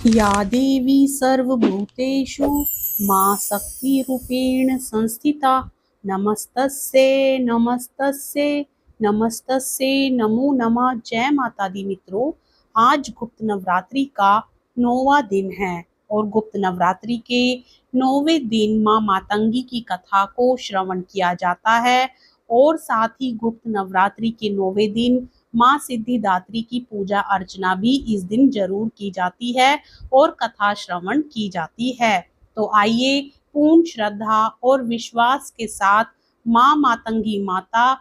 या देवी सर्वभूतेषु मा शक्तिरूपेण संस्थिता नमस्तस्यै नमस्तस्यै नमस्तस्यै नमो नमः। जय माता दी मित्रों, आज गुप्त नवरात्रि का 9वां दिन है और गुप्त नवरात्रि के 9वें दिन माँ मातंगी की कथा को श्रवण किया जाता है और साथ ही गुप्त नवरात्रि के 9वें दिन माँ सिद्धिदात्री की पूजा अर्चना भी इस दिन जरूर की जाती है और कथा श्रवण की जाती है। तो आइए पूर्ण श्रद्धा और विश्वास के साथ माँ मातंगी माता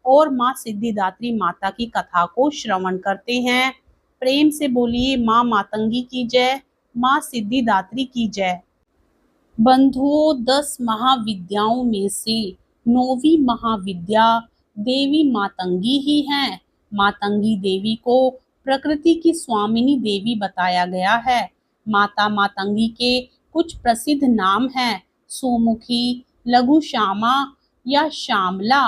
और माँ सिद्धिदात्री माता की कथा को श्रवण करते हैं। प्रेम से बोलिए माँ मातंगी की जय, माँ सिद्धिदात्री की जय। बंधुओं, 10 महाविद्याओं में से 9वीं महाविद्या देवी मातंगी ही है। मातंगी देवी को प्रकृति की स्वामिनी देवी बताया गया है। माता मातंगी के कुछ प्रसिद्ध नाम हैं: सुमुखी, लघु श्यामा या श्यामला,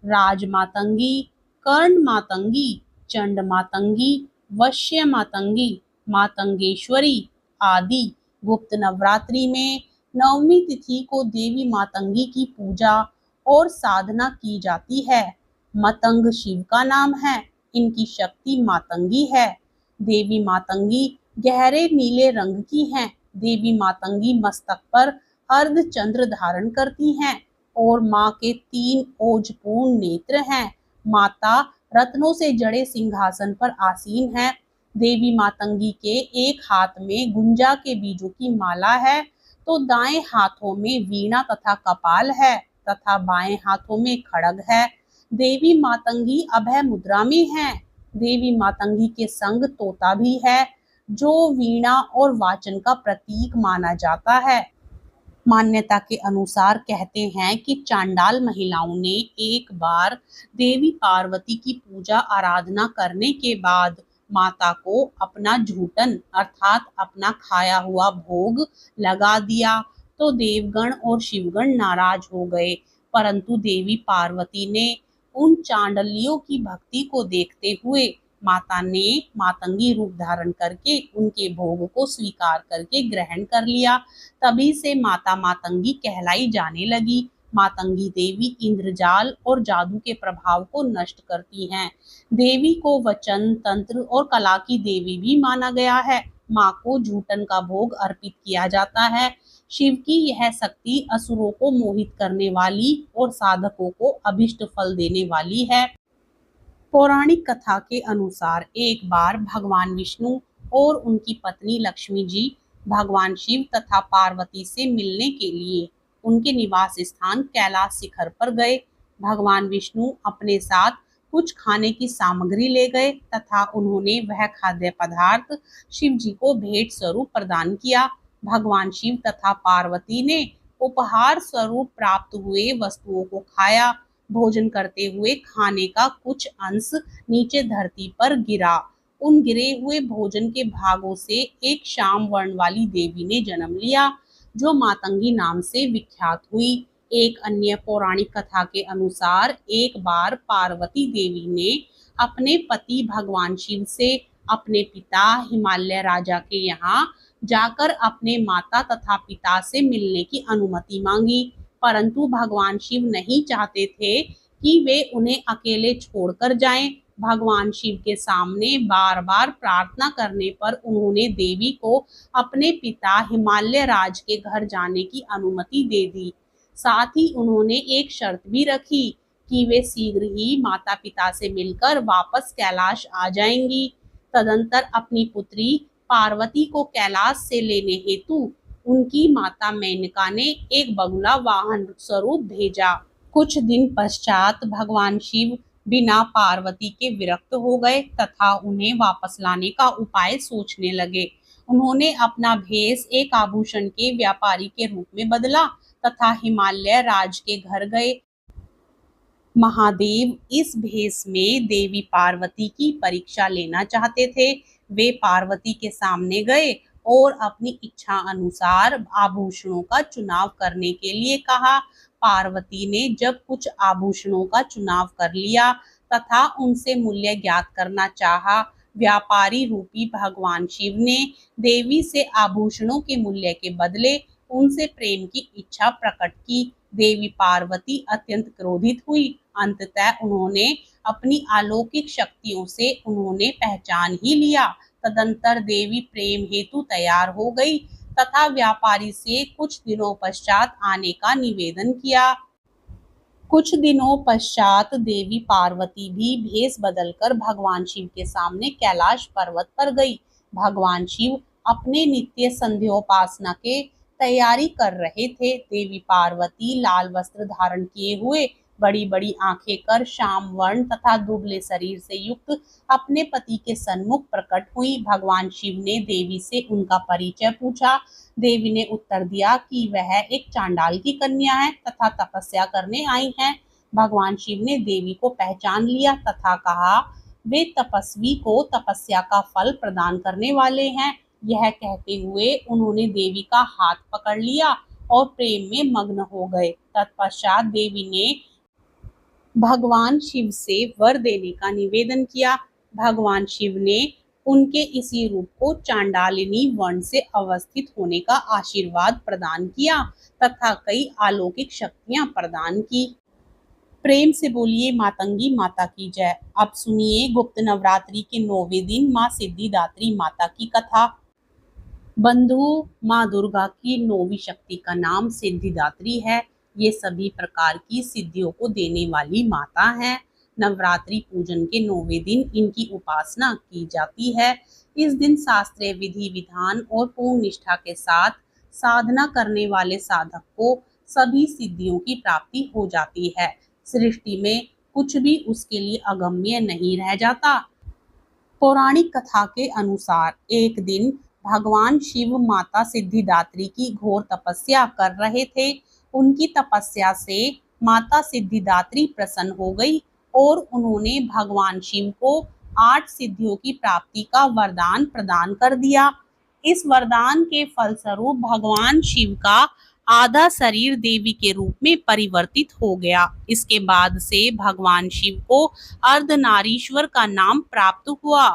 राज मातंगी, कर्ण मातंगी, चंड मातंगी, वश्य मातंगी, मातंगेश्वरी आदि। गुप्त नवरात्रि में 9वीं तिथि को देवी मातंगी की पूजा और साधना की जाती है। मतंग शिव का नाम है, इनकी शक्ति मातंगी है। देवी मातंगी गहरे नीले रंग की हैं। देवी मातंगी मस्तक पर अर्ध चंद्र धारण करती हैं और माँ के 3 ओजपूर्ण नेत्र हैं। माता रत्नों से जड़े सिंहासन पर आसीन है। देवी मातंगी के एक हाथ में गुंजा के बीजों की माला है तो दाएं हाथों में वीणा तथा कपाल है तथा बाएं हाथों में खड्ग है। देवी मातंगी अभय मुद्रा में है। देवी मातंगी के संग तोता भी है जो वीणा और वाचन का प्रतीक माना जाता है। मान्यता के अनुसार कहते हैं कि चांडाल महिलाओं ने एक बार देवी पार्वती की पूजा आराधना करने के बाद माता को अपना झूठन अर्थात अपना खाया हुआ भोग लगा दिया तो देवगण और शिवगण नाराज हो गए, परंतु देवी पार्वती ने उन चांडालियों की भक्ति को देखते हुए माता ने मातंगी रूप धारण करके उनके भोग को स्वीकार करके ग्रहण कर लिया। तभी से माता मातंगी कहलाई जाने लगी। मातंगी देवी इंद्रजाल और जादू के प्रभाव को नष्ट करती हैं। देवी को वचन, तंत्र और कला की देवी भी माना गया है। माँ को झूठन का भोग अर्पित किया जाता है। शिव की यह शक्ति असुरों को मोहित करने वाली और साधकों को अभिष्ट फल देने वाली है। पौराणिक कथा के अनुसार एक बार भगवान विष्णु और उनकी पत्नी लक्ष्मी जी भगवान शिव तथा पार्वती से मिलने के लिए उनके निवास स्थान कैलाश शिखर पर गए। भगवान विष्णु अपने साथ कुछ खाने की सामग्री ले गए तथा उन्होंने वह खाद्य पदार्थ शिव जी को भेंट स्वरूप प्रदान किया। भगवान शिव तथा पार्वती ने उपहार स्वरूप प्राप्त हुए वस्तुओं को खाया। भोजन करते हुए खाने का कुछ अंश नीचे धरती पर गिरा। उन गिरे हुए भोजन के भागों से एक श्याम वर्ण वाली देवी ने जन्म लिया जो मातंगी नाम से विख्यात हुई। एक अन्य पौराणिक कथा के अनुसार एक बार पार्वती देवी ने अपने पति भगवान शिव से अपने पिता हिमालय राजा के यहाँ जाकर अपने माता तथा पिता से मिलने की अनुमति मांगी, परंतु भगवान शिव नहीं चाहते थे कि वे उन्हें अकेले छोड़कर जाएं। भगवान शिव के सामने बार बार प्रार्थना करने पर उन्होंने देवी को अपने पिता हिमालय राज के घर जाने की अनुमति दे दी। साथ ही उन्होंने एक शर्त भी रखी कि वे शीघ्र ही माता पिता से मिलकर वापस कैलाश आ जाएंगी। तदंतर अपनी पुत्री पार्वती को कैलाश से लेने हेतु उनकी माता मेनका ने एक बगुला वाहन स्वरूप भेजा। कुछ दिन पश्चात भगवान शिव बिना पार्वती के विरक्त हो गए तथा उन्हें वापस लाने का उपाय सोचने लगे। उन्होंने अपना भेष एक आभूषण के व्यापारी के रूप में बदला तथा हिमालय राज के घर गए। महादेव इस भेष में देवी पार्वती की परीक्षा लेना चाहते थे। वे पार्वती के सामने गए और अपनी इच्छा अनुसार आभूषणों का चुनाव करने के लिए कहा। पार्वती ने जब कुछ आभूषणों का चुनाव कर लिया तथा उनसे मूल्य ज्ञात करना चाहा व्यापारी रूपी भगवान शिव ने देवी से आभूषणों के मूल्य के बदले उनसे प्रेम की इच्छा प्रकट की। देवी पार्वती अत्यंत क्रोधित हुई। अंततः उन्होंने अपनी अलौकिक शक्तियों से उन्होंने पहचान ही लिया। तदंतर देवी प्रेम हेतु तैयार हो गई तथा व्यापारी से कुछ दिनों पश्चात आने का निवेदन किया। कुछ दिनों पश्चात देवी पार्वती भी भेष बदलकर भगवान शिव के सामने कैलाश पर्वत पर गई। भगवान शिव अपने नित्य संध्योपासना के तैयारी कर रहे थे। देवी पार्वती लाल वस्त्र धारण किए हुए, बड़ी बड़ी आंखें कर, श्याम वर्ण तथा दुबले शरीर से युक्त अपने पति के सन्मुख प्रकट हुई। भगवान शिव ने देवी से उनका परिचय पूछा। देवी ने उत्तर दिया कि वह एक चांडाल की कन्या है तथा तपस्या करने आई है। भगवान शिव ने देवी को पहचान लिया तथा कहा, वे तपस्वी को तपस्या का फल प्रदान करने वाले हैं। यह कहते हुए उन्होंने देवी का हाथ पकड़ लिया और प्रेम में मग्न हो गए। तत्पश्चात देवी ने भगवान शिव से वर देने का निवेदन किया। भगवान शिव ने उनके इसी रूप को चांडालिनी वर्ण से अवस्थित होने का आशीर्वाद प्रदान किया तथा कई अलौकिक शक्तियां प्रदान की। प्रेम से बोलिए मातंगी माता की जय। अब सुनिए गुप्त नवरात्रि के 9वें दिन माँ सिद्धिदात्री माता की कथा। बंधु, माँ दुर्गा की 9वीं शक्ति का नाम सिद्धिदात्री है। ये सभी प्रकार की सिद्धियों को देने वाली माता है। नवरात्रि पूजन के 9वें दिन इनकी उपासना की जाती है। इस दिन शास्त्रीय विधि विधान और पूर्ण निष्ठा के साथ साधना करने वाले साधक को सभी सिद्धियों की प्राप्ति हो जाती है। सृष्टि में कुछ भी उसके लिए अगम्य नहीं रह जाता। पौराणिक कथा के अनुसार एक दिन भगवान शिव माता सिद्धिदात्री की घोर तपस्या कर रहे थे। उनकी तपस्या से माता सिद्धिदात्री प्रसन्न हो गई और उन्होंने भगवान शिव को 8 सिद्धियों की प्राप्ति का वरदान प्रदान कर दिया। इस वरदान के फलस्वरूप भगवान शिव का आधा शरीर देवी के रूप में परिवर्तित हो गया। इसके बाद से भगवान शिव को अर्धनारीश्वर का नाम प्राप्त हुआ।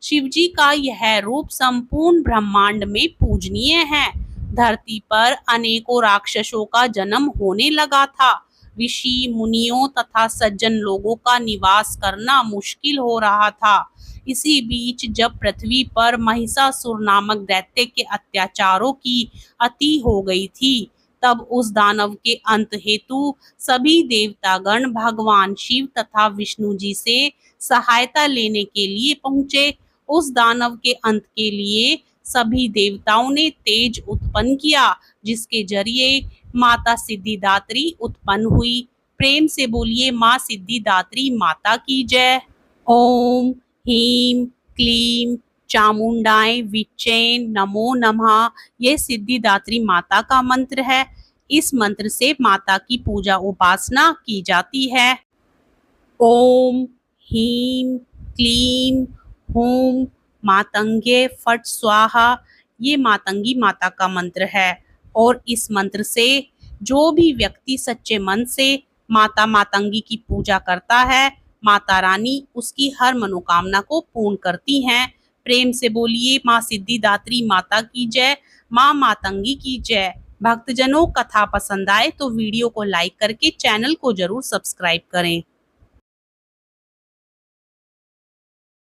शिवजी का यह रूप संपूर्ण ब्रह्मांड में पूजनीय है। धरती पर अनेकों राक्षसों का जन्म होने लगा था। ऋषि मुनियों तथा सज्जन लोगों का निवास करना मुश्किल हो रहा था। इसी बीच जब पृथ्वी पर महिषासुर नामक दैत्य के अत्याचारों की अति हो गई थी, तब उस दानव के अंत हेतु सभी देवतागण भगवान शिव तथा विष्णु जी से सहायता लेने के लिए पहुंचे। उस दानव के अंत के लिए सभी देवताओं ने तेज उत्पन्न किया, जिसके जरिए माता सिद्धिदात्री उत्पन्न हुई। प्रेम से बोलिए माँ सिद्धिदात्री माता की जय। ओम ह्रीं क्लीं चामुंडाय विच्चे नमो नमः। ये सिद्धिदात्री माता का मंत्र है। इस मंत्र से माता की पूजा उपासना की जाती है। ओम ह्रीं क्लीं हूं मातंगे फट स्वाहा। ये मातंगी माता का मंत्र है और इस मंत्र से जो भी व्यक्ति सच्चे मन से माता मातंगी की पूजा करता है, माता रानी उसकी हर मनोकामना को पूर्ण करती हैं। प्रेम से बोलिए माँ सिद्धिदात्री माता की जय, माँ मातंगी की जय। भक्तजनों, कथा पसंद आए तो वीडियो को लाइक करके चैनल को जरूर सब्सक्राइब करें।